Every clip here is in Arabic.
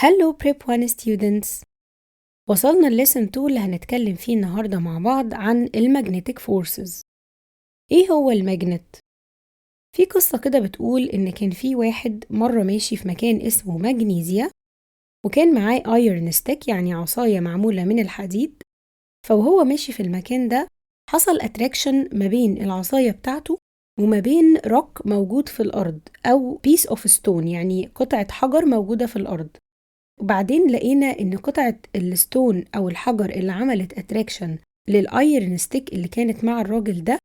Hello Prep 1 students. وصلنا lesson 2 اللي هنتكلم فيه النهاردة مع بعض عن المagnetic forces. ايه هو الماجنت؟ في قصة كده بتقول ان كان في واحد مرة ماشي في مكان اسمه مغنيسيا، وكان معاه ايرن ستيك يعني عصاية معمولة من الحديد. فوهو ماشي في المكان ده حصل اتراكشن ما بين العصاية بتاعته وما بين روك موجود في الارض او piece of stone يعني قطعة حجر موجودة في الارض. وبعدين لقينا ان قطعة الستون او الحجر اللي عملت اتراكشن للايرن ستيك اللي كانت مع الراجل ده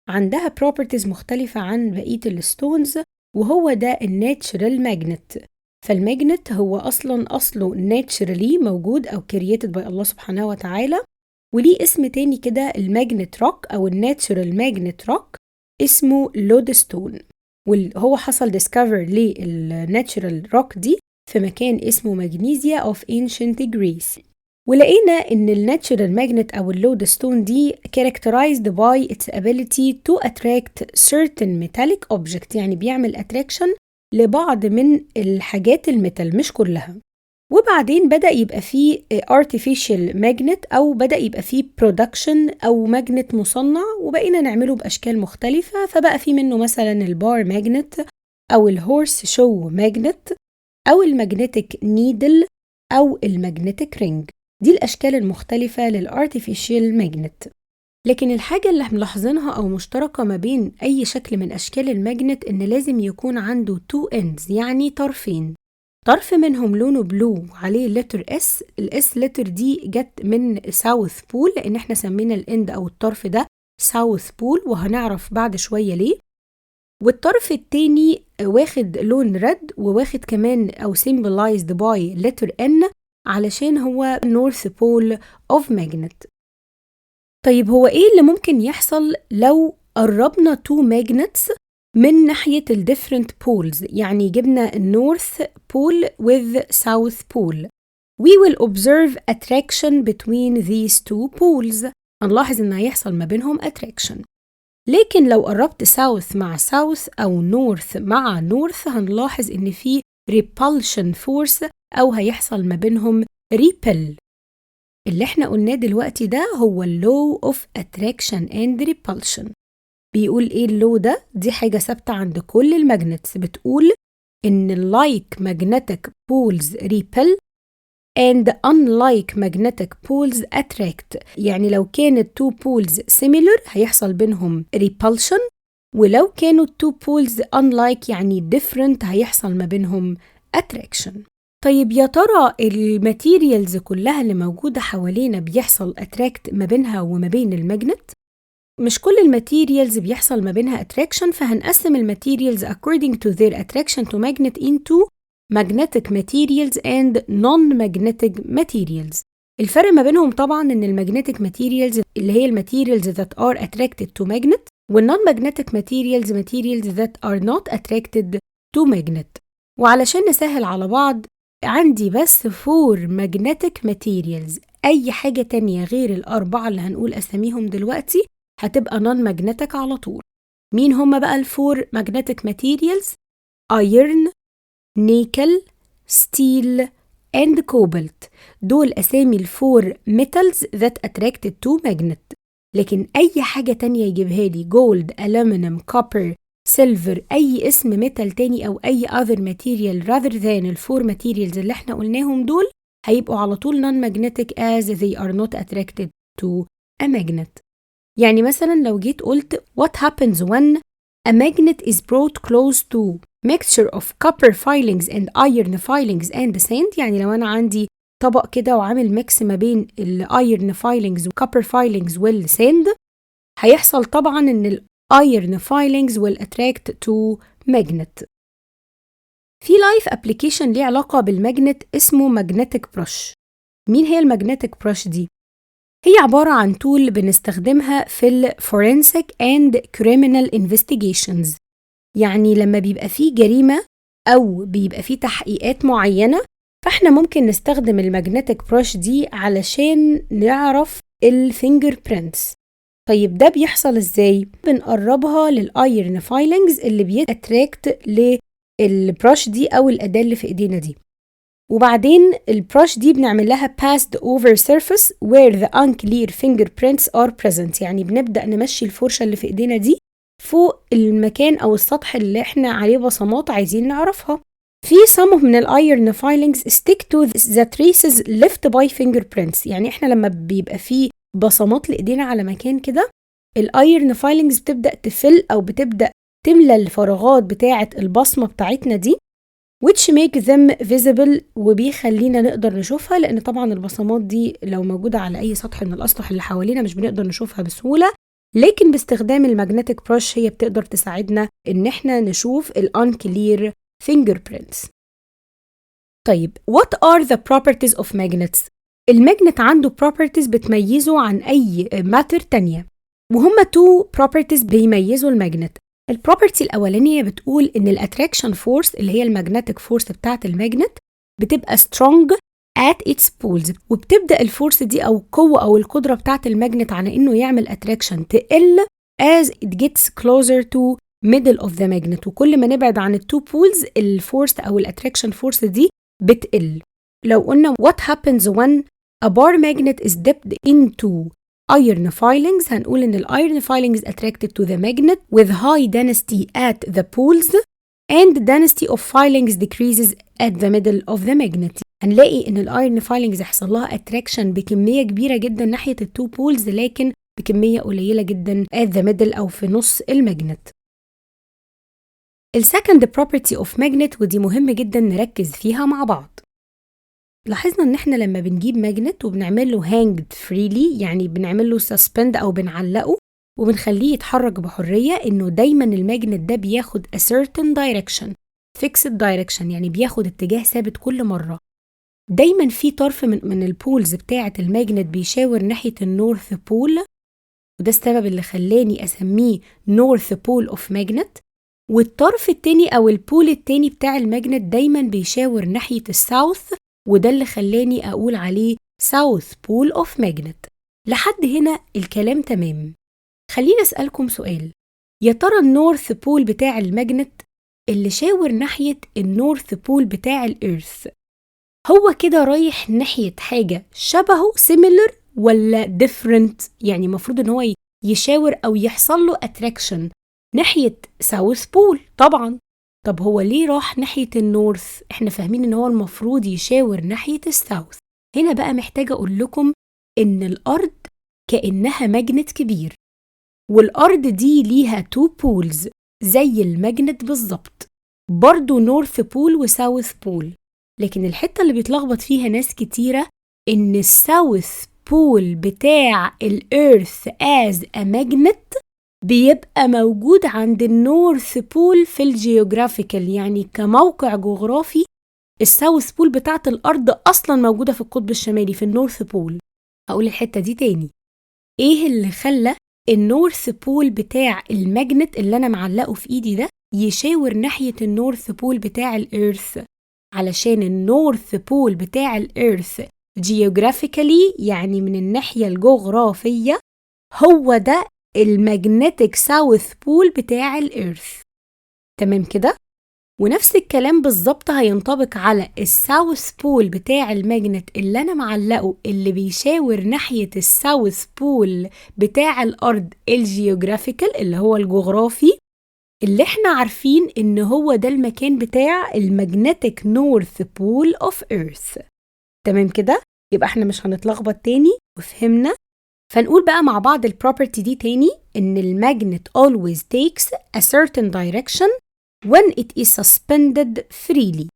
عندها بروبرتيز مختلفة عن بقية الستونز، وهو ده الناتشرال ماجنت. فالماجنت هو اصله ناتشرالي موجود او كرييتد باي الله سبحانه وتعالى، وليه اسم تاني كده الماجنت روك او الناتشرال ماجنت روك اسمه لودستون. وهو حصل ديسكفر للناتشرال روك دي في مكان اسمه مغنيسيا of ancient Greece. ولقينا ان الناتشرال ماجنت او اللودستون دي characterized by its ability to attract certain metallic object، يعني بيعمل attraction لبعض من الحاجات الميتال مش كلها. وبعدين بدأ يبقى فيه artificial magnet أو بدأ يبقى فيه production أو ماجنت مصنع، وبقينا نعمله بأشكال مختلفة، فبقى فيه منه مثلا البار ماجنت أو الهورس شو ماجنت أو الماجنتيك نيدل أو الماجنتيك رينج. دي الأشكال المختلفة للارتيفيشال ماجنت. لكن الحاجة اللي ملاحظينها أو مشتركة ما بين أي شكل من أشكال الماجنت إن لازم يكون عنده two ends يعني طرفين. طرف منهم لونه بلو عليه لتر اس، الاس لتر دي جت من ساوث بول لأن احنا سمينا الاند أو الطرف ده ساوث بول، وهنعرف بعد شوية ليه. والطرف التاني واخد لون رد وواخد كمان أو symbolized by letter N علشان هو North Pole of Magnet. طيب هو إيه اللي ممكن يحصل لو قربنا two magnets من ناحية ال different poles، يعني جبنا North Pole with South Pole؟ We will observe attraction between these two poles. هنلاحظ إن هيحصل ما بينهم attraction. لكن لو قربت ساوث مع ساوث أو نورث مع نورث هنلاحظ إن في repulsion force أو هيحصل ما بينهم repel. اللي احنا قلناه دلوقتي ده هو law of attraction and repulsion. بيقول ايه اللو ده؟ دي حاجة ثابتة عند كل الماجنتس، بتقول إن like magnetic poles repel and unlike magnetic poles attract. يعني لو كانت two poles similar هيحصل بينهم repulsion، ولو كانوا two poles unlike يعني different هيحصل ما بينهم attraction. طيب يا ترى الماتيريالز كلها اللي موجودة حوالينا بيحصل attract ما بينها وما بين الماجنت؟ مش كل الماتيريالز بيحصل ما بينها attraction، فهنقسم الماتيريالز according to their attraction to magnet into magnetic materials and non-magnetic materials. الفرق ما بينهم طبعا ان المagnetic materials اللي هي الماتيريالز that are attracted to magnet، والnon-magnetic materials that are not attracted to magnet. وعلشان نسهل على بعض عندي بس 4 magnetic materials، اي حاجة تانية غير الأربعة اللي هنقول أساميهم دلوقتي هتبقى non-magnetic على طول. مين هم بقى ال4 magnetic materials؟ iron، نيكل، ستيل and cobalt. دول أسامي الفور metals that attracted to magnet. لكن أي حاجة تانية يجيبها لي gold، aluminum، copper، silver، أي اسم ميتال تاني أو أي other material rather than الفور materials اللي احنا قلناهم دول هيبقوا على طول non-magnetic as they are not attracted to a magnet. يعني مثلا لو جيت قلت what happens when a magnet is brought close to mixture of copper filings and iron filings and sand. يعني لو أنا عندي طبق كده وعامل ميكس ما بين الايرن فايلينجز والكوبر فايلينجز والساند، هيحصل طبعا ان الايرن فايلينجز will attract to magnet. في لايف ابليكيشن ليه علاقة بالماجنت اسمه magnetic brush. مين هي المagnetic brush دي؟ هي عبارة عن تول بنستخدمها في الفورنسيك and criminal investigations. يعني لما بيبقى فيه جريمة أو بيبقى فيه تحقيقات معينة فإحنا ممكن نستخدم المagnetic brush دي علشان نعرف الفينجر برينتس. طيب ده بيحصل إزاي؟ بنقربها للآيرن فايلينجز اللي بيأتراكت للبراش دي أو الأداة اللي في إيدينا دي، وبعدين البرش دي بنعمل لها passed over surface where the unclear fingerprints are present، يعني بنبدأ نمشي الفرشة اللي في ايدينا دي فوق المكان أو السطح اللي احنا عليه بصمات عايزين نعرفها. في some من الايرن filings stick to the traces left by fingerprints، يعني احنا لما بيبقى فيه بصمات لإيدينا على مكان كده الايرن filings بتبدأ تفل أو بتبدأ تملى الفراغات بتاعة البصمة بتاعتنا دي which make them visible، وبيخلينا نقدر نشوفها، لأن طبعا البصمات دي لو موجودة على أي سطح من الأسطح اللي حوالينا مش بنقدر نشوفها بسهولة، لكن باستخدام المagnetic brush هي بتقدر تساعدنا إن احنا نشوف unclear fingerprints. طيب what are the properties of magnets؟ المagnet عنده properties بتميزه عن أي matter تانية، وهما two properties بيميزوا المagnet. البروبرتي الأولانية بتقول إن الاتراكشن فورس اللي هي المagnetic فورس بتاعة المagnet بتبقى strong at its poles، وبتبدأ الفورس دي أو القوة أو القدرة بتاعة المagnet على إنه يعمل attraction تقل as it gets closer to middle of the magnet، وكل ما نبعد عن التو بولز الفورس أو الاتراكشن فورس دي بتقل. لو قلنا what happens when a bar magnet is dipped into iron filings، هنقول إن iron filings attracted to the magnet with high density at the poles and density of filings decreases at the middle of the magnet. هنلاقي إن iron filings يحصل لها attraction بكمية كبيرة جدا ناحية التو بولز، لكن بكمية قليلة جدا at the middle أو في نص الماجنت. السكند property of magnet، ودي مهم جدا نركز فيها مع بعض. لاحظنا ان احنا لما بنجيب ماجنت وبنعمل له hanged freely، يعني بنعمل له suspend او بنعلقه وبنخليه يتحرك بحرية، انه دايما الماجنت ده بياخد a certain direction fixed direction، يعني بياخد اتجاه ثابت كل مرة. دايما في طرف من البولز بتاعة الماجنت بيشاور ناحية النورث بول، وده السبب اللي خلاني اسميه north pole of magnet. والطرف التاني او البول التاني بتاع الماجنت دايما بيشاور ناحية الساوث، وده اللي خلاني أقول عليه South Pole of Magnet. لحد هنا الكلام تمام. خلينا أسألكم سؤال، يا ترى النورث بول بتاع الماجنت اللي شاور ناحية النورث بول بتاع الإيرث هو كده رايح ناحية حاجة شبهه similar ولا different؟ يعني مفروض إن هو يشاور أو يحصل له attraction ناحية South Pole طبعاً. طب هو ليه راح ناحية النورث؟ احنا فاهمين ان هو المفروض يشاور ناحية الساوث. هنا بقى محتاجة اقول لكم ان الارض كأنها ماجنت كبير، والارض دي ليها تو بولز زي الماجنت بالظبط، برضو نورث بول وساوث بول. لكن الحتة اللي بيتلخبط فيها ناس كتيرة ان الساوث بول بتاع الإيرث as a magnet بيبقى موجود عند النورث بول في الجيوغرافيكال، يعني كموقع جغرافي الساوث بول بتاعت الأرض أصلا موجودة في القطب الشمالي في النورث بول. هقول الحتة دي تاني، إيه اللي خلى النورث بول بتاع الماجنت اللي أنا معلقه في إيدي ده يشاور ناحية النورث بول بتاع الإيرث؟ علشان النورث بول بتاع الإيرث جيوغرافيكالي، يعني من الناحية الجغرافية، هو ده الماجنتيك ساوث بول بتاع الإيرث. تمام كده؟ ونفس الكلام بالظبط هينطبق على الساوث بول بتاع الماجنت اللي أنا معلقه اللي بيشاور ناحية الساوث بول بتاع الأرض الجيوغرافيكال اللي هو الجغرافي، اللي احنا عارفين إن هو ده المكان بتاع الماجنتيك نورث بول أوف إيرث. تمام كده؟ يبقى احنا مش هنتلخبط تاني وفهمنا. فنقول بقى مع بعض البروبرتي دي تاني، إن الماجنت always takes a certain direction when it is suspended freely.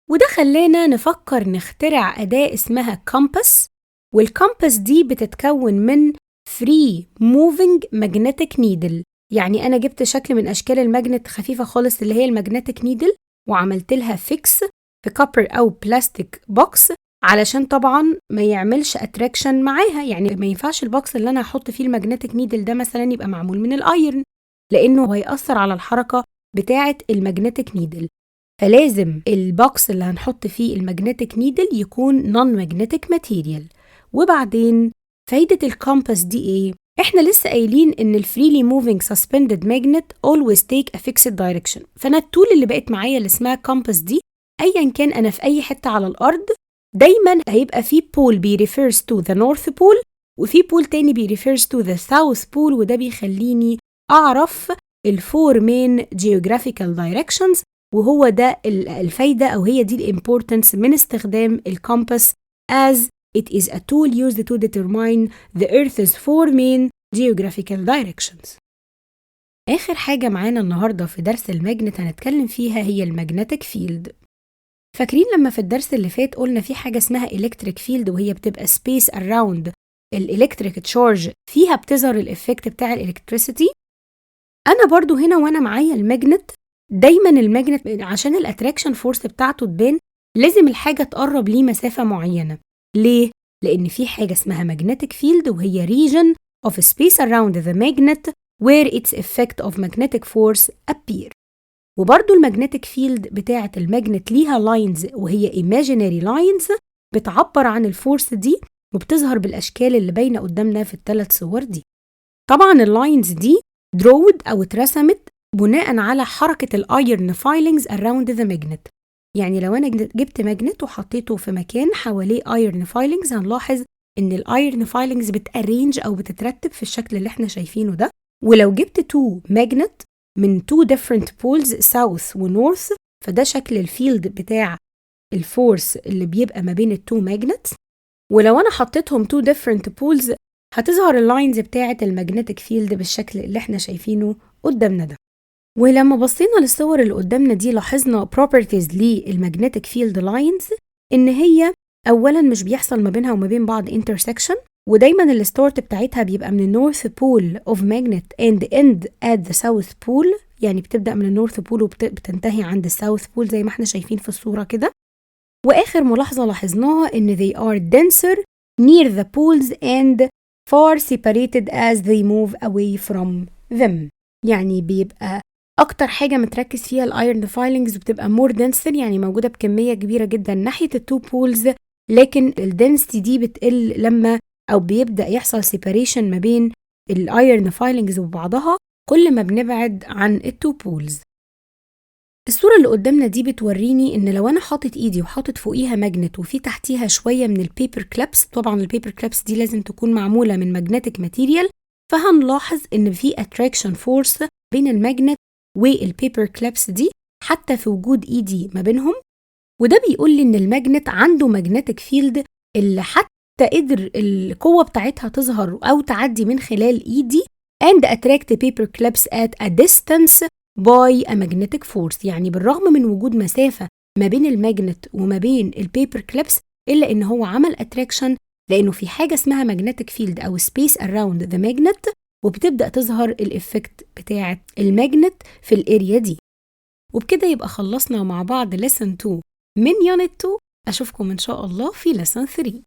وده خلانا نفكر نخترع أداة اسمها compass، والكمبس دي بتتكون من free moving magnetic needle. يعني أنا جبت شكل من أشكال الماجنت خفيفة خالص اللي هي المagnetic needle وعملت لها fix في كوبر أو بلاستيك بوكس، علشان طبعا ما يعملش اتراكشن معاها. يعني ما ينفعش البوكس اللي انا هحط فيه الماجنتيك نيدل ده مثلا يبقى معمول من الايرن، لانه هيأثر على الحركه بتاعه الماجنتيك نيدل. فلازم البوكس اللي هنحط فيه الماجنتيك نيدل يكون نون ماجنتيك ماتيريال. وبعدين فايده الكومباس دي ايه؟ احنا لسه قايلين ان الفريلي موفينج سسبندد ماجنت always take a fixed direction. فانا التول اللي بقت معايا اللي اسمها كومباس دي أيا كان أنا في أي حتة على الأرض دايما هيبقى في بول refers to the North Pole وفي بول تاني refers to the South Pole، وده بيخليني أعرف الفور مين geographical directions، وهو ده الفايدة أو هي دي الامبورتنس من استخدام الكومباس as it is a tool used to determine the Earth's four main geographical directions. آخر حاجة معانا النهاردة في درس الماجنت هنتكلم فيها هي المagnetic field. فاكرين لما في الدرس اللي فات قلنا في حاجة اسمها electric field، وهي بتبقى space around الالكتريك تشارج فيها بتظهر الإفكت بتاع الإلكتريسيتي. أنا برضو هنا وأنا معايا الماجنت، دايما الماجنت عشان الاتراكشن فورس بتاعته تبان لازم الحاجة تقرب ليه مسافة معينة. ليه؟ لأن في حاجة اسمها magnetic field، وهي region of space around the magnet where its effect of magnetic force appear. وبرضو المagnetic field بتاعة الماجنت ليها lines، وهي imaginary lines بتعبر عن الفورس دي وبتظهر بالأشكال اللي باينة قدامنا في الثلاث صور دي. طبعا اللاينز دي درود أو اترسمت بناء على حركة الايرن فايلينجز around the magnet. يعني لو أنا جبت ماجنت وحطيته في مكان حواليه ايرن فايلينجز هنلاحظ إن الايرن فايلينجز بتأرينج أو بتترتب في الشكل اللي احنا شايفينه ده. ولو جبت تو ماجنت من two different poles south و north، فده شكل الفيلد بتاع الفورس اللي بيبقى ما بين التو ماجنت. ولو أنا حطيتهم two different poles هتظهر اللاينز بتاعة المagnetic field بالشكل اللي احنا شايفينه قدامنا ده. ولما بصينا للصور اللي قدامنا دي لاحظنا properties للمagnetic field lines، إن هي أولاً مش بيحصل ما بينها وما بين بعض intersection، ودايماً الستارت بتاعتها بيبقى من النورث بول of magnet and end at the south pole، يعني بتبدأ من النورث بول وبتنتهي عند الساوث بول زي ما احنا شايفين في الصورة كده. وآخر ملاحظة لاحظناها إن they are denser near the poles and far separated as they move away from them. يعني بيبقى أكتر حاجة متركز فيها الأيرن فايلينجز وبتبقى more denser، يعني موجودة بكمية كبيرة جدا ناحية التو بولز، لكن الدنسيتي دي بتقل لما أو بيبدأ يحصل separation ما بين الأيرن فايلينجز وبعضها كل ما بنبعد عن التو بولز. الصورة اللي قدامنا دي بتوريني إن لو أنا حاطت إيدي وحاطت فوقيها ماجنت وفي تحتيها شوية من البيبر كلابس، طبعا البيبر كلابس دي لازم تكون معمولة من ماجنتيك ماتيريال، فهنلاحظ إن في attraction force بين الماجنت والبيبر كلابس دي حتى في وجود إيدي ما بينهم. وده بيقول لي إن الماجنت عنده ماجنتيك فيلد اللي حتى قدر القوة بتاعتها تظهر أو تعدي من خلال إيدي and attract paper clips at a distance by a magnetic force. يعني بالرغم من وجود مسافة ما بين الماجنت وما بين البيبر كليبس إلا إن هو عمل attraction لأنه في حاجة اسمها magnetic field أو space around the magnet، وبتبدأ تظهر الإفكت بتاعة الماجنت في الاريا دي. وبكده يبقى خلصنا مع بعض lesson 2 من unit 2. أشوفكم إن شاء الله في lesson 3.